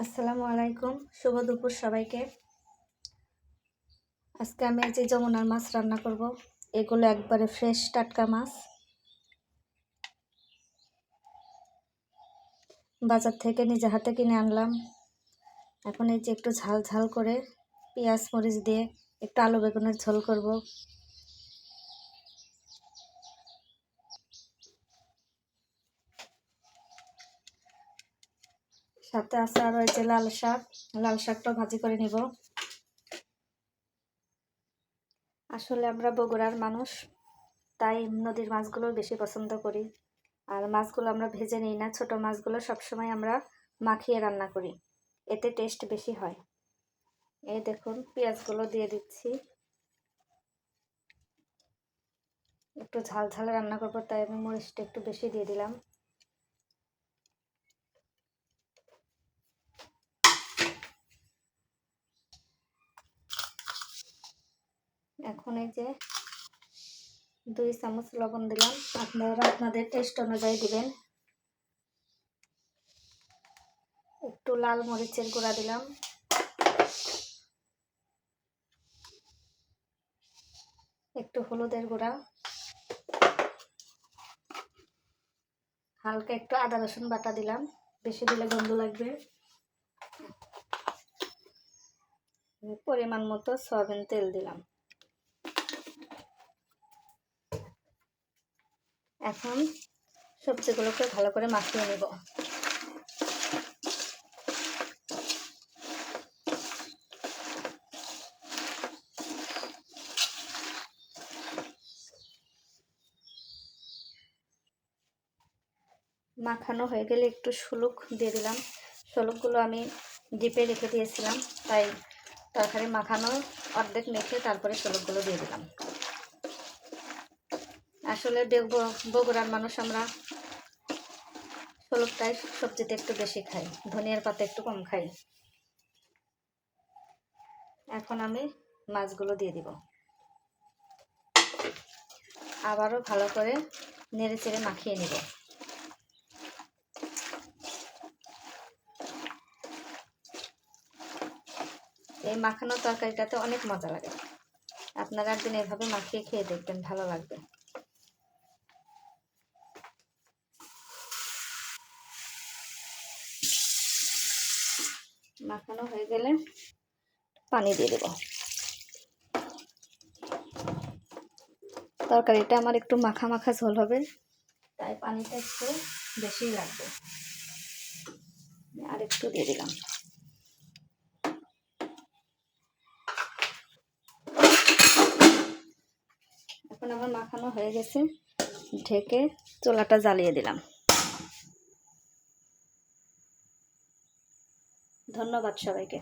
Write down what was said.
আসসালামু আলাইকুম, শুভ দুপুর সবাইকে। আজকে আমি এই যে যমুনার মাছ রান্না করব। এগুলো একবারে ফ্রেশ টাটকা মাছ, বাজার থেকে নিজে হাতে কিনে আনলাম। এখন এই যে একটু ঝাল ঝাল করে পেঁয়াজ মরিচ দিয়ে একটু আলু বেগুনের ঝোল করব। সাথে আছে আরও এই যে লাল শাকটাও ভাজি করে নিব। আসলে আমরা বগুড়ার মানুষ, তাই নদীর মাছগুলো বেশি পছন্দ করি। আর মাছগুলো আমরা ভেজে নিই না, ছোট মাছগুলো সবসময় আমরা মাখিয়ে রান্না করি, এতে টেস্ট বেশি হয়। এই দেখুন পেঁয়াজগুলো দিয়ে দিচ্ছি। একটু ঝাল ঝাল রান্না করবো, তাই আমি মরিচটা একটু বেশি দিয়ে দিলাম। এখন এই যে 2 চামচ লবণ দিলাম, আপনারা আপনাদের টেস্ট অনুযায়ী দিবেন। একটু লাল মরিচের গুঁড়া দিলাম, একটু হলুদের গুঁড়া, হালকা একটু আদা রসুন বাটা দিলাম, বেশি দিলে গন্ধ লাগবে। পরিমাণ মতো সয়াবিন তেল দিলাম। এখন সবজিগুলোকে ভালো করে মাখিয়ে নেব। মাখানো হয়ে গেলে একটু শলুক দিয়ে দিলাম। শলুকগুলো আমি ডিপে রেখে দিয়েছিলাম, তাই তরকারি মাখানো অর্ধেক মেখে তারপরে শলুকগুলো দিয়ে দিলাম। আসলে বগুড়ার মানুষ আমরা শলুকটাই সবজিতে একটু বেশি খাই, ধনিয়ার পাতা একটু কম খাই। এখন আমি মাছগুলো দিয়ে দিব, আবারও ভালো করে নেড়ে চেড়ে মাখিয়ে নিব। এই মাখানো তরকারিটাতে অনেক মজা লাগে, আপনারা একদিন এভাবে মাখিয়ে খেয়ে দেখবেন, ভালো লাগবে। মাখানো হয়ে গেলে পানি দিয়ে দেব। তরকারিটা আমার একটু মাখা মাখা ঝোল হবে, তাই পানিটা একটু বেশি লাগবে। আর একটু দিয়ে দিলাম। এখন আমার মাখানো হয়ে গেছে, ঢেকে চুলাটা জ্বালিয়ে দিলাম। ধন্যবাদ সবাইকে।